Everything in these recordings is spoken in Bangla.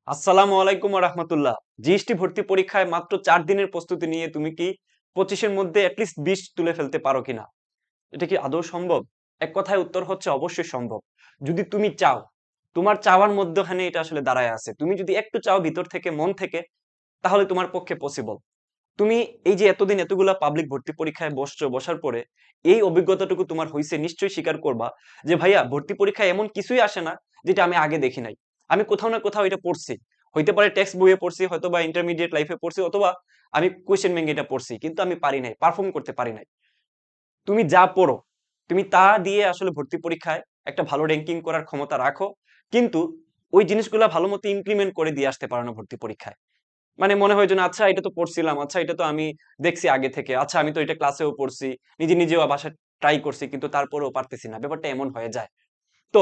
আসসালামু আলাইকুম রাহমাতুল্লাহ। জিএসটি ভর্তি পরীক্ষায় মাত্র 4 দিনের প্রস্তুতি নিয়ে তুমি কি 25-এর মধ্যে অ্যাটলিস্ট 20 তুলে ফেলতে পারো কিনা? এটা কি আদৌ সম্ভব? এক কথায় উত্তর হচ্ছে অবশ্যই সম্ভব। যদি তুমি চাও, তোমার চাওয়ার মধ্যখানে এটা আসলে দাঁড়ায় আছে। তুমি যদি একটু চাও ভিতর থেকে মন থেকে, তাহলে তোমার পক্ষে পসিবল। তুমি এই যে এতদিন এতগুলা পাবলিক ভর্তি পরীক্ষায় বসছো, বসার পরে এই অভিজ্ঞতাটুকু তোমার হইছে নিশ্চয়ই স্বীকার করবা যে ভাইয়া ভর্তি পরীক্ষায় এমন কিছুই আসে না যেটা আমি আগে দেখি নাই। আমি কোথাও না কোথাও এটা পড়ছি। হইতে পারে টেক্সট বইয়ে পড়ছি, হয়তোবা ইন্টারমিডিয়েট লাইফে পড়ছি, অথবা আমি কোয়েশ্চেন ব্যাংকে এটা পড়ছি। কিন্তু আমি পারি নাই, পারফর্ম করতে পারি নাই। তুমি যা পড়ো, তুমি তা দিয়ে আসলে ভর্তি পরীক্ষায় একটা ভালো র‍্যাংকিং করার ক্ষমতা রাখো। কিন্তু ওই জিনিসগুলা ভালোমতো ইমপ্লিমেন্ট করে দিয়ে আসতে পারো না ভর্তি পরীক্ষায়। মানে মনে হয় যেন আচ্ছা এটা তো পড়ছিলাম, আচ্ছা এটা তো আমি দেখছি আগে থেকে, আচ্ছা আমি তো এটা ক্লাসেও পড়ছি, নিজেও বাসায় ট্রাই করছি, কিন্তু তারপরেও পারতেছি না। ব্যাপারটা এমন হয়ে যায়। তো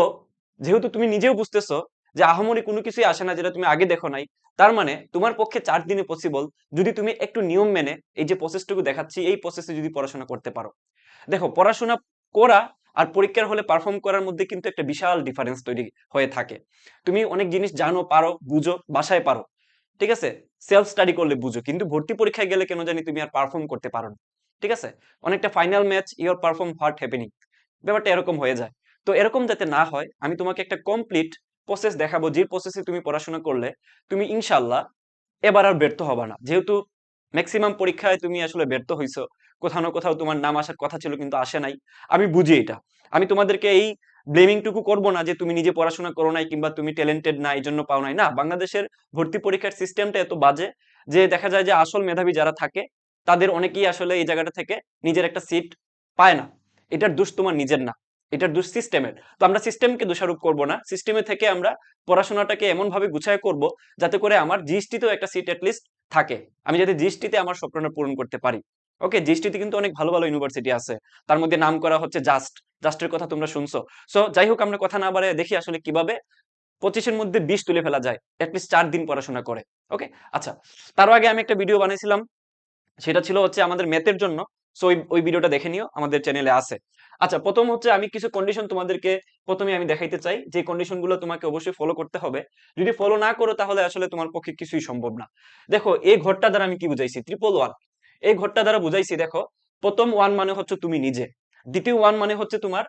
যেহেতু তুমি নিজেও বুঝতেছো যে আহামরি কোনো কিছুই আসে না যেটা তুমি আগে দেখো নাই, তার মানে তোমার পক্ষে 4 দিনে পসিবল যদি তুমি একটু নিয়ম মেনে এই যে প্রসেসটুকু দেখাচ্ছি এই প্রসেসে যদি পড়াশোনা করতে পারো। দেখো, পড়াশোনা করা আর পরীক্ষার হলে পারফর্ম করার মধ্যে কিন্তু একটা বিশাল ডিফারেন্স তৈরি হয়ে থাকে। তুমি অনেক জিনিস জানো, পারো, বুঝো, বাসায় পারো, ঠিক আছে, সেলফ স্টাডি করলে বুঝো, কিন্তু ভর্তি পরীক্ষায় গেলে কেন জানি তুমি আর পারফর্ম করতে পারো না। ঠিক আছে, অনেকটা final match your perform what happening, ব্যাপারটা এরকম হয়ে যায়। তো এরকম যাতে না হয় আমি তোমাকে একটা কমপ্লিট প্রসেস দেখাবো, যে প্রসেসে তুমি পড়াশোনা করলে তুমি ইনশাল্লাহ এবার আর ব্যর্থ হবা না। যেহেতু ম্যাক্সিমাম পরীক্ষায় তুমি আসলে ব্যর্থ হইছো, কোথাও না কোথাও তোমার নাম আসার কথা ছিল কিন্তু আসে নাই। আমি বুঝি এটা। আমি তোমাদেরকে এই ব্লেমিং টুকু করবো না যে তুমি নিজে পড়াশোনা করো নাই কিংবা তুমি ট্যালেন্টেড না এই জন্য পাও নাই। না, বাংলাদেশের ভর্তি পরীক্ষার সিস্টেমটা এত বাজে যে দেখা যায় যে আসল মেধাবী যারা থাকে তাদের অনেকেই আসলে এই জায়গাটা থেকে নিজের একটা সিট পায় না। এটার দোষ তোমার নিজের না, এটার দোষ সিস্টেমের। তো আমরা সিস্টেমকে দোষারোপ করব না, সিস্টেমে থেকে আমরা পড়াশোনাটাকে এমন ভাবে গুছায় করব যাতে করে আমার জিএসটিতেও একটা সিট অ্যাটলিস্ট থাকে। আমি যাতে জিএসটিতে আমার স্বপ্নটা পূরণ করতে পারি। ওকে, জিএসটিতে কিন্তু অনেক ভালো ভালো ইউনিভার্সিটি আছে। তার মধ্যে নাম করা হচ্ছে জাস্টের কথা তোমরা শুনছো। সো যাই হোক, আমরা কথা না বাড়ায় দেখি আসলে কিভাবে 25-এর মধ্যে 20 তুলে ফেলা যায় অ্যাটলিস্ট 4 দিন পড়াশোনা করে। ওকে, আচ্ছা, তারও আগে আমি একটা ভিডিও বানাইছিলাম, সেটা ছিল হচ্ছে আমাদের ম্যাথের জন্য। সো ওই ভিডিওটা দেখে নিও, আমাদের চ্যানেলে আছে। আচ্ছা, প্রথম হচ্ছে আমি কিছু কন্ডিশন তোমাদেরকে প্রথমে আমি দেখাইতে চাই, যে কন্ডিশন গুলো তোমাকে অবশ্যই ফলো করতে হবে। যদি ফলো না করো তাহলে আসলে তোমার পক্ষে কিছুই সম্ভব না। দেখো, এই ঘরটা দ্বারা আমি কি বুঝাইছি, ট্রিপল ওয়ান। এই ঘরটা দ্বারা বুঝাইছি, দেখো, প্রথম ওয়ান মানে হচ্ছে তুমি নিজে, দ্বিতীয় ওয়ান মানে হচ্ছে তোমার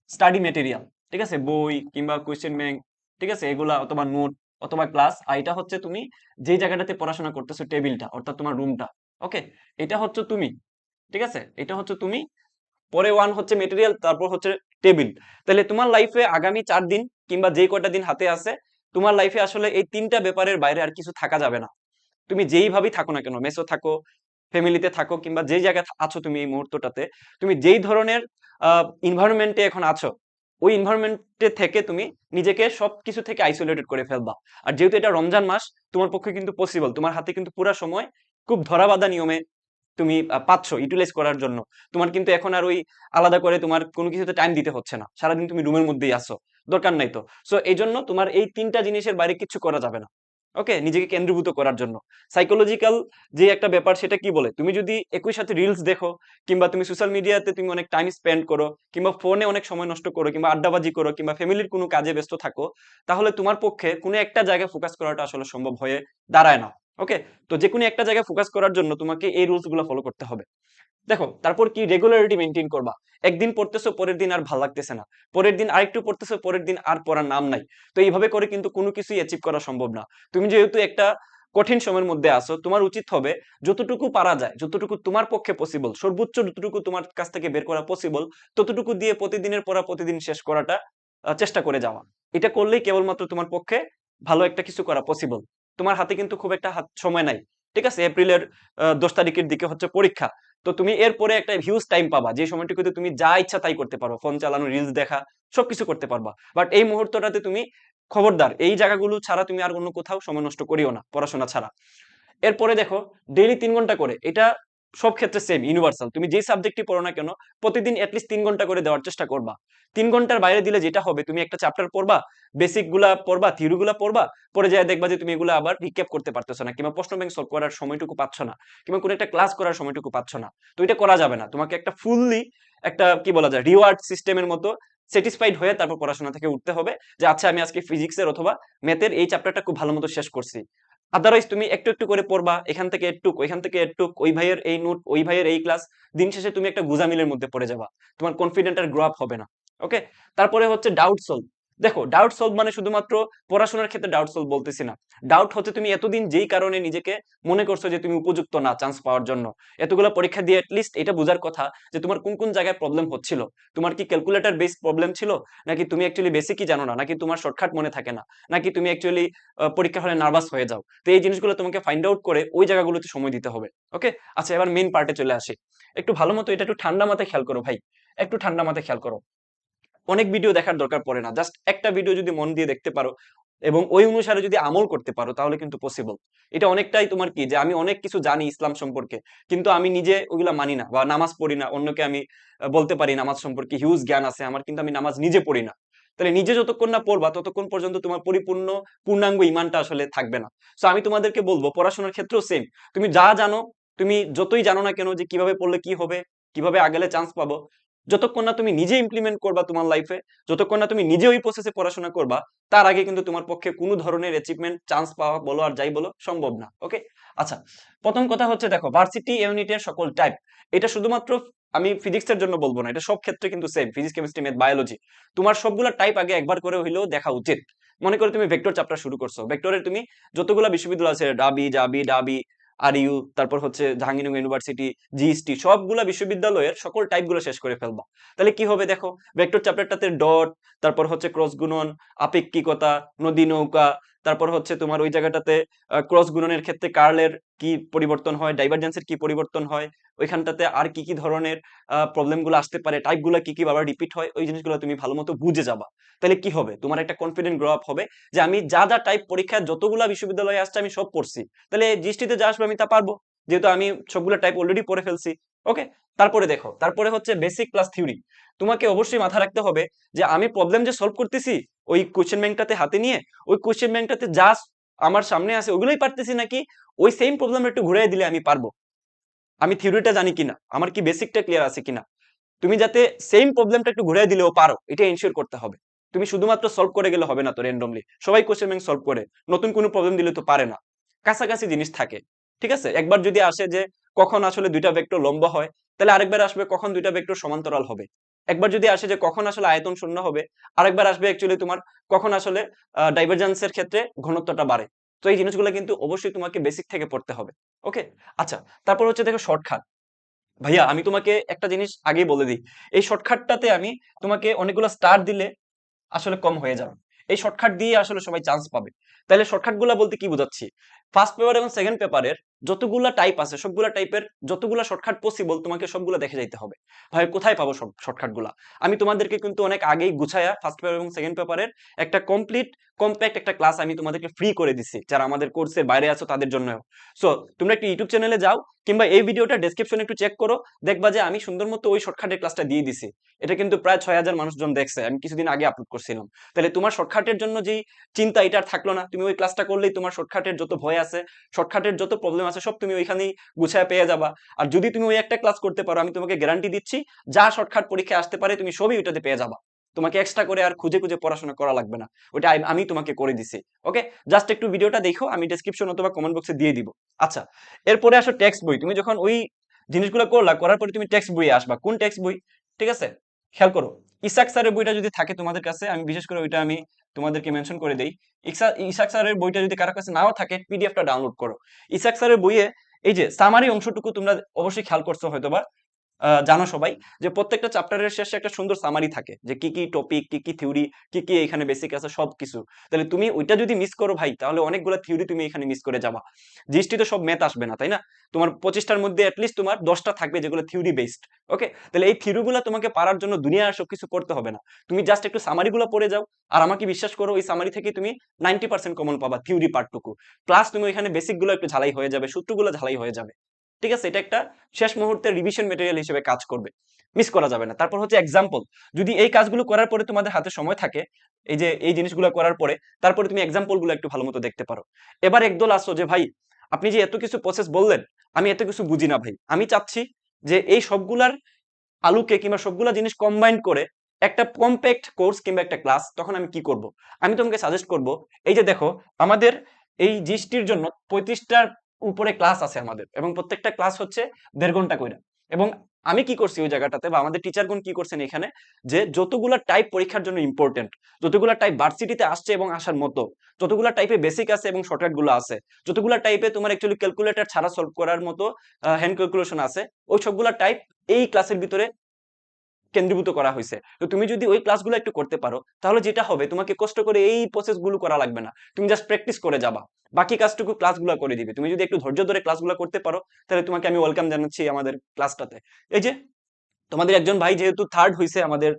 স্টাডি মেটেরিয়াল, ঠিক আছে, বই কিংবা কোয়েশ্চেন ব্যাংক, ঠিক আছে, এগুলা অথবা নোট অথবা ক্লাস। আর এটা হচ্ছে তুমি যে জায়গাটাতে পড়াশোনা করতেছো, টেবিলটা অর্থাৎ তোমার রুমটা। ওকে, এটা হচ্ছে তুমি, ঠিক আছে, এটা হচ্ছে তুমি। পরে ওয়ান হচ্ছে মেটেরিয়াল, তারপর হচ্ছে টেবিল। তাহলে তোমার লাইফে আগামী 4 দিন কিংবা যে কয়টা দিন হাতে আছে, তোমার লাইফে আসলে এই তিনটা ব্যাপারের বাইরে আর কিছু থাকা যাবে না। তুমি যেইভাবেই থাকো না কেন, মেসো থাকো, ফ্যামিলিতে থাকো, কিংবা যেই জায়গায় আছো তুমি এই মুহূর্তটাতে, তুমি যেই ধরনের ইনভায়রনমেন্টে এখন আছো, ওই ইনভায়রনমেন্টে থেকে তুমি নিজেকে সবকিছু থেকে আইসোলেটেড করে ফেলবা। আর যেহেতু এটা রমজান মাস, তোমার পক্ষে কিন্তু পসিবল, তোমার হাতে কিন্তু পুরা সময় খুব ধরাবাঁধা নিয়মে তুমি পাচ্ছ ইউটিলাইজ করার জন্য। তোমার কিন্তু এখন আর ওই আলাদা করে তোমার কোনো কিছুতে টাইম দিতে হচ্ছে না, সারাদিন তুমি রুমের মধ্যেই আসো, দরকার নাই তো। সো এই জন্য তোমার এই তিনটা জিনিসের বাইরে কিছু করা যাবে না। ওকে, নিজেকে কেন্দ্রীভূত করার জন্য সাইকোলজিক্যাল যে একটা ব্যাপার, সেটা কি বলে, তুমি যদি একই সাথে রিলস দেখো, কিংবা তুমি সোশ্যাল মিডিয়াতে তুমি অনেক টাইম স্পেন্ড করো, কিংবা ফোনে অনেক সময় নষ্ট করো, কিংবা আড্ডাবাজি করো, কিংবা ফ্যামিলির কোনো কাজে ব্যস্ত থাকো, তাহলে তোমার পক্ষে কোনো একটা জায়গায় ফোকাস করাটা আসলে সম্ভব হয়ে দাঁড়ায় না। ওকে, তো যে কোনো একটা জায়গায় ফোকাস করার জন্য তোমাকে এই রুলস গুলো ফলো করতে হবে। দেখো, তারপর কি রেগুলারিটি মেনটেন করবা। একদিন পড়তেছো, পরের দিন আর ভাল লাগতেছে না, পরের দিন আরেকটু পড়তেছো, পরের দিন আর পড়ার নাম নাই। তো এইভাবে করে কিন্তু কোনো কিছুই অ্যাচিভ করা সম্ভব না। তুমি যেহেতু একটা কঠিন সময়ের মধ্যে আসো, তোমার উচিত হবে যতটুকু পারা যায়, যতটুকু তোমার পক্ষে পসিবল, সর্বোচ্চ যতটুকু তোমার কাছ থেকে বের করা পসিবল, ততটুকু দিয়ে প্রতিদিনের পড়া প্রতিদিন শেষ করাটা চেষ্টা করে যাওয়া। এটা করলেই কেবলমাত্র তোমার পক্ষে ভালো একটা কিছু করা পসিবল। তোমার হাতে কিন্তু খুব একটা সময় নাই, ঠিক আছে, এপ্রিলের 10 তারিখের দিকে হচ্ছে পরীক্ষা। তো তুমি এরপরে একটা হিউজ টাইম পাবা, যে সময়টুকুতে তুমি যা ইচ্ছা তাই করতে পারো, ফোন চালানো, রিলস দেখা, সবকিছু করতে পারবা। বাট এই মুহূর্তটাতে তুমি খবরদার এই জায়গাগুলো ছাড়া তুমি আর অন্য কোথাও সময় নষ্ট করিও না, পড়াশোনা ছাড়া। এরপরে দেখো, ডেইলি 3 ঘন্টা করে, এটা সব ক্ষেত্রে সেম ইউনিভার্সাল, তুমি যেই সাবজেক্টই পড়ো না কেন প্রতিদিন অ্যাটলিস্ট 3 ঘন্টা করে দেওয়ার চেষ্টা করবা। 3 ঘন্টার বাইরে দিলে যেটা হবে, তুমি একটা চ্যাপ্টার পড়বা, বেসিক গুলা পড়বা, থিওরি গুলা পড়বা, পরে যায় দেখবা যে তুমি এগুলো আবার রিক্যাপ করতে পারতেছো না, কিংবা প্রশ্ন ব্যাংক সলভ করার সময়টুকু পাচ্ছ না, কিংবা কোনো একটা ক্লাস করার সময়টুকু পাচ্ছ না। তো এটা করা যাবে না, তোমাকে একটা ফুললি একটা কি বলা যায় রিওয়ার্ড সিস্টেমের মতো স্যাটিসফাইড হয়ে তারপর পড়াশোনা থেকে উঠতে হবে যে আচ্ছা আমি আজকে ফিজিক্সের অথবা ম্যাথের এই চ্যাপ্টারটা খুব ভালো মতো শেষ করছি। আদারওয়াইজ তুমি একটু একটু করে পড়বা, এখান থেকে একটু ওইখান থেকে একটু, ওই ভাইয়ের এই নোট ওই ভাইয়ের এই ক্লাস, দিন শেষে তুমি একটা গুজামিলের মধ্যে পড়ে যাবা, তোমার কনফিডেন্ট আর গ্রো আপ হবে না। ওকে, তারপরে হচ্ছে ডাউট সলভ। দেখো ডাউট সলভ মানে শুধুমাত্র পড়াশোনার ক্ষেত্রে ডাউট সলভ বলতেছি না। ডাউট হচ্ছে তুমি এতদিন যেই কারণে নিজেকে মনে করছো যে তুমি উপযুক্ত না চান্স পাওয়ার জন্য, এতগুলো পরীক্ষা দিয়ে অ্যাটলিস্ট এটা বোঝার কথা যে তোমার কোন কোন জায়গায় প্রবলেম হচ্ছিল। তোমার কি ক্যালকুলেটর বেস প্রবলেম ছিল, নাকি তুমি অ্যাকচুয়ালি বেসিকই জানো না, নাকি তোমার শর্টকাট মনে থাকে না, নাকি তুমি অ্যাকচুয়ালি পরীক্ষা হলে নার্ভাস হয়ে যাও। তো এই জিনিসগুলো তোমাকে ফাইন্ড আউট করে ওই জায়গাগুলোতে সময় দিতে হবে। ওকে, আচ্ছা এবার মেইন পার্টে চলে আসি। একটু ভালো মতো এটা একটু ঠান্ডা মাথায় খেয়াল করো ভাই, একটু ঠান্ডা মাথায় খেয়াল করো। অনেক ভিডিও দেখার দরকার পড়ে না, জাস্ট একটা ভিডিও যদি মন দিয়ে দেখতে পারো এবং ওই অনুসারে যদি আমল করতে পারো তাহলে কিন্তু পসিবল। এটা অনেকটাই তোমার কি যে আমি অনেক কিছু জানি ইসলাম সম্পর্কে, কিন্তু আমি নিজে ওগুলা মানি না বা নামাজ পড়ি না, অন্যকে আমি বলতে পারি নামাজ সম্পর্কে হিউজ জ্ঞান আছে আমার, কিন্তু আমি নামাজ নিজে পড়ি না। তাহলে নিজে যতক্ষণ না পড়বা ততক্ষণ পর্যন্ত তোমার পূর্ণাঙ্গ ইমানটা আসলে থাকবে না। তো আমি তোমাদেরকে বলবো পড়াশোনার ক্ষেত্রেও সেম, তুমি যা জানো, তুমি যতই জানো না কেন যে কিভাবে পড়লে কি হবে, কিভাবে আগেলে চান্স পাবো, যতক্ষণ না তুমি নিজে ইমপ্লিমেন্ট করবা তোমার লাইফে, যতক্ষণ না তুমি নিজে ওই প্রসেসে পড়াশোনা করবা, তার আগে কিন্তু তোমার পক্ষে কোনো ধরনের অ্যাচিভমেন্ট চান্স পাওয়া বলো আর যাই বলো সম্ভব না। ওকে, আচ্ছা প্রথম কথা হচ্ছে দেখো ভার্সিটি ইউনিটের সকল টাইপ, এটা শুধুমাত্র আমি ফিজিক্সের জন্য বলবো না, এটা সব ক্ষেত্রে কিন্তু same, physics chemistry math biology, তোমার সবগুলা টাইপ আগে একবার করে হইলেও দেখা উচিত। মনে করো তুমি ভেক্টর চ্যাপ্টার শুরু করছো, ভেক্টরের তুমি যতগুলা বিশ্ববিদ্যালয় আছে ডাবি জাবি ডাবি আরইউ, তারপর হচ্ছে জাহাঙ্গীরনগর ইউনিভার্সিটি, জিএসটি, সবগুলা বিশ্ববিদ্যালয়ের সকল টাইপ গুলো শেষ করে ফেলবা। তাহলে কি হবে দেখো, ভেক্টর চ্যাপ্টারটাতে ডট, তারপর হচ্ছে ক্রস গুণন, আপেক্ষিকতা, নদী নৌকা, তারপর হচ্ছে তোমার ওই জায়গাটাতে ক্রস গুণনের ক্ষেত্রে কার্লের কি পরিবর্তন হয়, ডাইভারজেন্সের কি পরিবর্তন হয়, ওইখানটাতে আর কি কি ধরনের প্রবলেম গুলো আসতে পারে, টাইপ গুলো কি কি বারবার রিপিট হয়, ওই জিনিসগুলো তুমি ভালো মতো বুঝে যাবা। তাহলে কি হবে, তোমার একটা কনফিডেন্ট গ্রো আপ হবে যে আমি যা যা টাইপ পরীক্ষায় যতগুলা বিশ্ববিদ্যালয়ে আসছে আমি সব পড়ছি, তাহলে জিএসটিতে যা আসবে আমি তা পারবো, যেহেতু আমি সবগুলো টাইপ অলরেডি পড়ে ফেলছি। ওকে, তারপরে দেখো, তারপরে হচ্ছে বেসিক প্লাস থিওরি। তোমাকে অবশ্যই মাথা রাখতে হবে যে আমি প্রবলেম যে সলভ করতেছি ওই কোশ্চেন ব্যাংকটাতে হাতে নিয়ে, ওই কোশ্চেন ব্যাংকটাতে যা আমার সামনে আছে ওগুলোই পারতেছি, নাকি ওই সেম প্রবলেম একটু ঘুরিয়ে দিলে আমি পারবো, আমি থিওরিটা জানি কিনা, আমার কি বেসিকটা ক্লিয়ার আছে কিনা। তুমি যাতে সেম প্রবলেমটা একটু ঘুরিয়ে দিলেও পারো এটা এনশিওর করতে হবে। তুমি শুধুমাত্র সলভ করে গেলে হবে না তো র্যান্ডমলি, সবাই কোশ্চেন ব্যাংক সলভ করে, নতুন কোনো প্রবলেম দিলে তো পারে না, কাছাকাছি জিনিস থাকে। ঠিক আছে, একবার যদি আসে যে কখন আসলে দুইটা ভেক্টর লম্ব হয়, তাহলে আরেকবার আসবে কখন দুইটা ভেক্টর সমান্তরাল হবে। একবার যদি আসে যে কখন আসলে আয়তন শূন্য হবে, আরেকবার আসবে অ্যাকচুয়ালি তোমার কখন আসলে ডাইভারজেন্সের ক্ষেত্রে ঘনত্বটা বাড়ে। তো এই জিনিসগুলো কিন্তু অবশ্যই তোমাকে বেসিক থেকে পড়তে হবে। ওকে, আচ্ছা তারপর হচ্ছে দেখো শর্টকাট। ভাইয়া আমি তোমাকে একটা জিনিস আগেই বলে দিই, এই শর্টকাটটাতে আমি তোমাকে অনেকগুলো স্টার দিলে আসলে কম হয়ে যাবে। এই শর্টকাট দিয়ে আসলে সবাই চান্স পাবে। তাহলে শর্টকাট গুলা বলতে কি বোঝাচ্ছি, ফার্স্ট পেপার এবং সেকেন্ড পেপারের যতগুলা টাইপ আছে সবগুলা টাইপের যতগুলা শর্টকাট পসিবল তোমাকে সবগুলা দেখে যাইতে হবে। ভাই কোথায় পাবো সব শর্টকাট গুলা, আমি তোমাদেরকে কিন্তু অনেক আগেই গুছায়া ফার্স্ট পেপার এবং সেকেন্ড পেপারের একটা কমপ্লিট কম্প্যাক্ট একটা ক্লাস আমি তোমাদেরকে ফ্রি করে দিচ্ছি, যারা আমাদের কোর্সের বাইরে আছো তাদের জন্য। সো তোমরা একটু ইউটিউব চ্যানেলে যাও কিংবা এই ভিডিওটা ডেসক্রিপশনে একটু চেক করো, দেখবা যে আমি সুন্দর মতো ওই শর্টকাটের ক্লাসটা দিয়ে দিছি। এটা কিন্তু প্রায় 6,000 মানুষজন দেখছে, আমি কিছুদিন আগে আপলোড করছিলাম। তাহলে তোমার শর্টকাটের জন্য যেই চিন্তা এটা আর থাকলো না, তুমি ওই ক্লাসটা করলেই তোমার শর্টকাটের যত ভয় আছে, শর্টকাটের যত প্রবলেম আছে সব তুমি ওইখানেই গুছায় পেয়ে যাবা। আর যদি তুমি ওই একটা ক্লাস করতে পারো আমি তোমাকে গ্যারান্টি দিচ্ছি যা শর্টকাট পরীক্ষায় আসতে পারে তুমি সবই ওইটাতে পেয়ে যাবা। তোমাকে এক্সট্রা করে আর খুঁজে খুঁজে পড়াশোনা করা লাগবে না, ওটা আমি তোমাকে করে দিছি। ওকে, জাস্ট একটু ভিডিওটা দেখো, আমি ডেসক্রিপশন অথবা কমেন্ট বক্সে দিয়ে দিব। আচ্ছা, এরপরে আসো টেক্সট বই। তুমি যখন ওই জিনিসগুলো করলা, করার পরে তুমি টেক্সট বইয়ে আসবা। কোন টেক্সট বই? ঠিক আছে, খেয়াল করো, ইসাক স্যারের বইটা যদি থাকে তোমাদের কাছে, আমি বিশেষ করে ওইটা আমি তোমাদেরকে মেনশন করে দেই। ইসাক স্যারের বইটা যদি কারো কাছে নাও থাকে পিডিএফটা ডাউনলোড করো। ইসাক স্যারের বইয়ে এই যে সামারি অংশটুকু তোমরা অবশ্যই খেয়াল করছো হয়তোবা, জানো সবাই যে প্রত্যেকটা চ্যাপ্টারের শেষে একটা সুন্দর সামারি থাকে যে কি কি টপিক, কি কি থিওরি, কি কি এখানে বেসিক আছে সবকিছু। তাহলে তুমি ওইটা যদি মিস করো ভাই, তাহলে অনেকগুলো থিওরি তুমি এখানে মিস করে যাবা। জিএসটি তো সব ম্যাথ আসবে না তাই না, তোমার 25টার মধ্যে অ্যাটলিস্ট তোমার 10টা থাকবে যেগুলো থিওরি বেসড। ওকে, তাহলে এই থিওরিগুলো তোমাকে পারার জন্য দুনিয়ার সবকিছু পড়তে হবে না, তুমি জাস্ট একটু সামারিগুলো পড়ে যাও। আর আমাকে বিশ্বাস করো ওই সামারি থেকে তুমি 90% কমন পাবা থিওরি পার্টটুকু, প্লাস তুমি ওইখানে বেসিকগুলো একটু ঝালাই হয়ে যাবে, সূত্রগুলো ঝালাই হয়ে যাবে। ঠিক আছে, এটা একটা শেষ মুহূর্তের রিভিশন মেটেরিয়াল হিসেবে কাজ করবে, মিস করা যাবে না। তারপর হচ্ছে এক্সাম্পল, যদি এই কাজগুলো করার পরে তোমাদের হাতে সময় থাকে, এই যে এই জিনিসগুলো করার পরে তারপরে তুমি এক্সাম্পল গুলো একটু ভালো মতো দেখতে পারো। এবার একদল আসো যে ভাই আপনি যে এত কিছু প্রসেস বললেন আমি এত কিছু বুঝি না ভাই, আমি চাচ্ছি যে এই সবগুলার আলুকে কিংবা সবগুলা জিনিস কম্বাইন করে একটা কম্প্যাক্ট কোর্স কিংবা একটা ক্লাস, তখন আমি কি করব? আমি তোমাকে সাজেস্ট করব, এই যে দেখো আমাদের এই জিএসটির জন্য 35টার উপরে ক্লাস আছে আমাদের, এবং প্রত্যেকটা ক্লাস হচ্ছে 1.5 ঘন্টা কইরা। এবং আমি কি করছি ওই জায়গাটাতে, বা আমাদের টিচারগণ কি করছেন এখানে, যে যতগুলা টাইপ পরীক্ষার জন্য ইম্পর্টেন্ট, যতগুলা টাইপ ভার্সিটিতে আসছে এবং আসার মতো, যতগুলা টাইপে বেসিক আছে এবং শর্টকাট গুলো আছে, যতগুলা টাইপে তোমার অ্যাকচুয়ালি ক্যালকুলেটর ছাড়া সলভ করার মতো হ্যান্ড ক্যালকুলেশন আছে, ওই সবগুলা টাইপ এই ক্লাসের ভিতরে কেন্দ্রীভূত করা হয়েছে। তো তুমি যদি ওই ক্লাসগুলো একটু করতে পারো, তাহলে যেটা হবে, তোমাকে কষ্ট করে এই প্রসেসগুলো করা লাগবে না, তুমি জাস্ট প্র্যাকটিস করে যাবা, বাকি কাজটুকু ক্লাসগুলো করে দিবে। তুমি যদি একটু ধৈর্য ধরে ক্লাসগুলো করতে পারো, তাহলে তোমাকে আমি ওয়েলকাম জানাচ্ছি আমাদের ক্লাসটাতে। এই যে তোমাদের একজন ভাই যেহেতু থার্ড হয়েছে আমাদের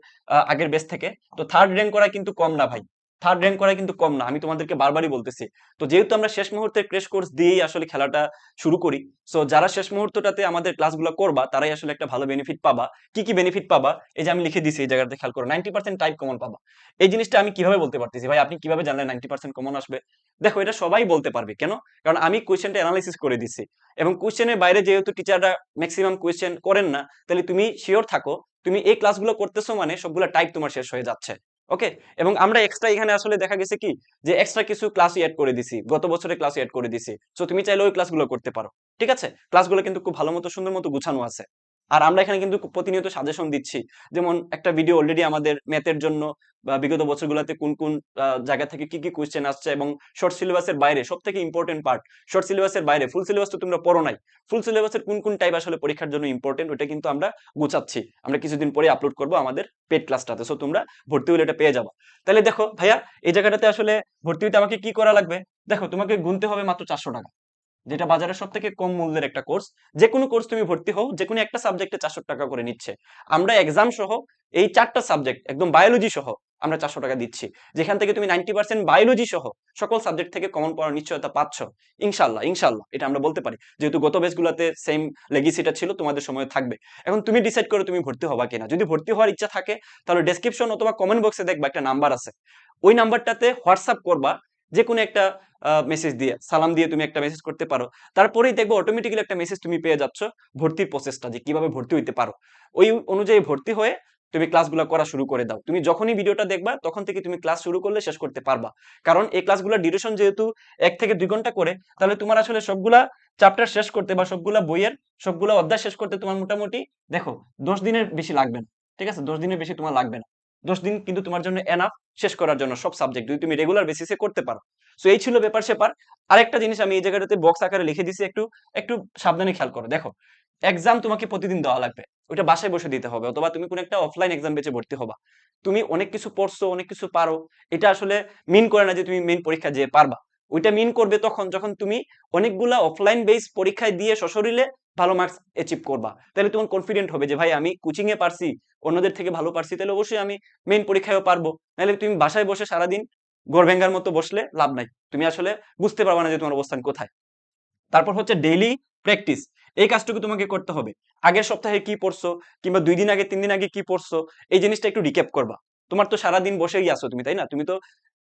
আগের বেস থেকে, তো থার্ড র্যাঙ্ক করা কিন্তু কম না ভাই, থার্ড র্যাঙ্ক করা কিন্তু কম না, আমি তোমাদেরকে বারবারই বলতেছি। তো যেহেতু আমরা শেষ মুহূর্তে ক্র্যাশ কোর্স দিয়েই আসলে খেলাটা শুরু করি, সো যারা শেষ মুহূর্তটাতে আমাদের ক্লাসগুলো করবা, তারাই আসলে একটা ভালো বেনিফিট পাবা। কি কি বেনিফিট পাবা, এই যে আমি লিখে দিছি এই জায়গাতে খেয়াল করো, 90% টাইপ কমন পাবা। এই জিনিসটা আমি কিভাবে বলতে পারতেছি ভাই, আপনি কিভাবে জানলেন 90% কমন আসবে? দেখো, এটা সবাই বলতে পারবে, কেন? কারণ আমি কোয়েশ্চেনটা অ্যানালাইসিস করে দিছি, এবং কোয়েশ্চেনের বাইরে যেহেতু টিচাররা ম্যাক্সিমাম কোয়েশ্চেন করেন না, তাহলে তুমি শিওর থাকো তুমি এই ক্লাসগুলো করতেছো মানে সবগুলো টাইপ তোমার শেষ হয়ে যাচ্ছে। ওকে। এবং আমরা এক্সট্রা এখানে আসলে দেখা গেছে কি, যে এক্সট্রা কিছু ক্লাস এড করে দিছি, গত বছরের ক্লাস এড করে দিছি, সো তুমি চাইলে ওই ক্লাসগুলো করতে পারো। ঠিক আছে, ক্লাসগুলো কিন্তু খুব ভালো মতো সুন্দর মতো গুছানো আছে। আর আমরা এখানে কিন্তু প্রতিনিয়ত সাজেশন দিচ্ছি, যেমন একটা ভিডিও অলরেডি আমাদের ম্যাথের জন্য বা বিগত বছরগুলোতে কোন কোন জায়গা থেকে কি কি কোয়েশ্চেন আসছে, এবং শর্ট সিলেবাসের বাইরে সব থেকে ইম্পর্টেন্ট পার্ট, শর্ট সিলেবাসের বাইরে ফুল সিলেবাস তো তোমরা পড়ো নাই, ফুল সিলেবাসের কোন কোন টাইপ আসলে পরীক্ষার জন্য ইম্পর্টেন্ট, ওটা কিন্তু আমরা গুছাচ্ছি। আমরা কিছুদিন পরে আপলোড করব আমাদের পেড ক্লাসটাতে, সো তোমরা ভর্তি হলে এটা পেয়ে যাবা। তাহলে দেখো ভাইয়া, এই জায়গাটাতে আসলে ভর্তি হইতে আমাকে কি করা লাগবে? দেখো, তোমাকে গুনতে হবে মাত্র 400 টাকা, যেটা বাজারের সব থেকে কম মূল্যের একটা কোর্স। যে কোনো কোর্স তুমি ভর্তি হও, যে কোনো একটা সাবজেক্টে 400 টাকা করে নিচ্ছে। আমরা এক্সাম সহ এই 4টা সাবজেক্ট একদম বায়োলজি সহ আমরা 400 টাকা দিচ্ছি, যেখান থেকে তুমি 90% বায়োলজি সহ সকল সাবজেক্ট থেকে কমন পড়ার নিশ্চয়তা পাচ্ছ। ইনশাল্লাহ, ইনশাল্লাহ এটা আমরা বলতে পারি, যেহেতু গত বেসগুলোতে সেম লেগেসিটা ছিল, তোমাদের সময় থাকবে। এখন তুমি ডিসাইড করো তুমি ভর্তি হবা কিনা। যদি ভর্তি হওয়ার ইচ্ছা থাকে, তাহলে ডেসক্রিপশন অথবা কমেন্ট বক্সে দেখবা একটা নাম্বার আছে, ওই নাম্বারটাতে হোয়াটসঅ্যাপ করবা, যে কোনো একটা মেসেজ দিয়ে, সালাম দিয়ে তুমি একটা মেসেজ করতে পারো। তারপরেই দেখবো অটোমেটিক্যালি একটা মেসেজ তুমি পেয়ে যাচ্ছ ভর্তির প্রসেসটা, যে কিভাবে ভর্তি হইতে পারো। ওই অনুযায়ী ভর্তি হয়ে তুমি ক্লাসগুলো করা শুরু করে দাও। তুমি যখনই ভিডিওটা দেখবা, তখন থেকে তুমি ক্লাস শুরু করলে শেষ করতে পারবা। কারণ এই ক্লাসগুলোর ডিউরেশন যেহেতু 1 থেকে 2 ঘন্টা করে, তাহলে তোমার আসলে সবগুলা চ্যাপ্টার শেষ করতে, বা সবগুলা বইয়ের সবগুলা অধ্যায় শেষ করতে তোমার মোটামুটি দেখো 10 দিনের বেশি লাগবে না। ঠিক আছে, 10 দিনের বেশি তোমার লাগবে না। 10 দিন কিন্তু তোমার জন্য এনাফ শেষ করার জন্য সব সাবজেক্ট, যদি তুমি রেগুলার বেসিসে করতে পারো। সো এই ছিল ব্যাপার স্যাপার। আরেকটা জিনিস আমি এই জায়গাটাতে বক্স আকারে লিখে দিছি, একটু একটু সাবধানে খেয়াল করো। দেখো, এক্সাম তোমাকে প্রতিদিন দেওয়া লাগবে, ওইটা বাসায় বসে দিতে হবে, অথবা তুমি কোন একটা অফলাইন এক্সাম বেচে ভর্তি হবা। তুমি অনেক কিছু পড়ছো, অনেক কিছু পারো, এটা আসলে মিন করে না যে তুমি মেইন পরীক্ষা যেয়ে পারবা। ওইটা মিন করবে তখন যখন তুমি অনেকগুলা অফলাইন বেস পরীক্ষায় দিয়ে সশরীরে ভালো মার্কস অ্যাচিভ করবা। তাহলে তোমার কনফিডেন্ট হবে যে ভাই আমি কোচিং এ পারছি, অন্যদের থেকে ভালো পারছি, তাহলে অবশ্যই আমি মেইন পরীক্ষায়ও পারবো। নাহলে তুমি বাসায় বসে সারাদিন ঘর ভেঙ্গার মতো বসলে লাভ নাই, তুমি আসলে বুঝতে পারবা না যে তোমার অবস্থান কোথায়। তারপর হচ্ছে ডেইলি প্র্যাকটিস, এই কাজটুকু তোমাকে করতে হবে। আগের সপ্তাহে কি পড়ছো, কিংবা 2 দিন আগে 3 দিন আগে কি পড়ছো, এই জিনিসটা একটু রিক্যাপ করবা। তোমার তো সারাদিন বসেই আসো তুমি, তাই না? তুমি তো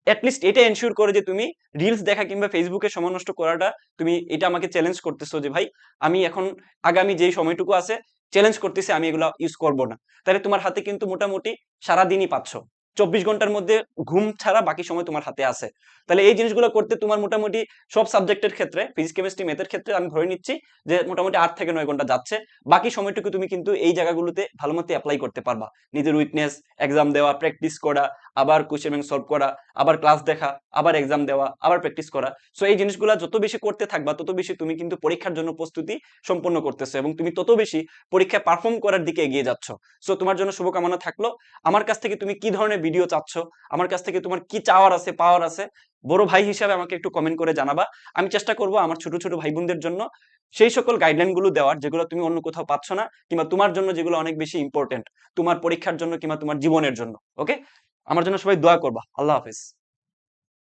অ্যাটলিস্ট এটা এনশিওর করে যে তুমি রিলস দেখা কিংবা ফেসবুকে সময় নষ্ট করাটা, তুমি এটা আমাকে চ্যালেঞ্জ করতেছো যে ভাই আমি এখন আগামী যেই সময়টুকু আছে চ্যালেঞ্জ করতেছি, আমি এগুলো ইউজ করব না। তাহলে তোমার হাতে কিন্তু মোটামুটি সারাদিনই পাচ্ছ, 24 ঘন্টার মধ্যে ঘুম ছাড়া বাকি সময় তোমার হাতে আছে। তাহলে এই জিনিসগুলো করতে তোমার মোটামুটি সব সাবজেক্টের ক্ষেত্রে, ফিজিক্স কেমিস্ট্রি ম্যাথের ক্ষেত্রে আমি ধরে নিচ্ছি যে মোটামুটি 8 থেকে 9 ঘন্টা যাচ্ছে। বাকি সময়টুকু তুমি কিন্তু এই জায়গাগুলোতে ভালো মতো অ্যাপ্লাই করতে পারবা। নিজের উইকনেস, এক্সাম দেওয়া, প্র্যাকটিস করা, আবার কোশ্চেন ব্যাংক সলভ করা, আবার ক্লাস দেখা, আবার এক্সাম দেওয়া, আবার প্র্যাকটিস করা। সো এই জিনিসগুলো যত বেশি করতে থাকবা, তত বেশি তুমি কিন্তু পরীক্ষার জন্য প্রস্তুতি সম্পন্ন করতেছো, এবং তুমি তত বেশি পরীক্ষায় পারফর্ম করার দিকে এগিয়ে যাচ্ছ। সো তোমার জন্য শুভকামনা থাকলো। আমার কাছ থেকে তুমি কি ধরনের ভিডিও চাচ্ছ, আমার কাছ থেকে তোমার কি চাওয়ার আছে, পাওয়ার আছে, বড় ভাই হিসাবে আমাকে একটু কমেন্ট করে জানাবা। আমি চেষ্টা করব আমার ছোট ছোট ভাই বোনদের জন্য সেই সকল গাইডলাইন গুলো দেওয়ার, যেগুলো তুমি অন্য কোথাও পাচ্ছ না, কিংবা তোমার জন্য যেগুলো অনেক বেশি ইম্পর্টেন্ট, তোমার পরীক্ষার জন্য কিংবা তোমার জীবনের জন্য। ওকে, আমার জন্য সবাই দোয়া করবা। আল্লাহ হাফেজ।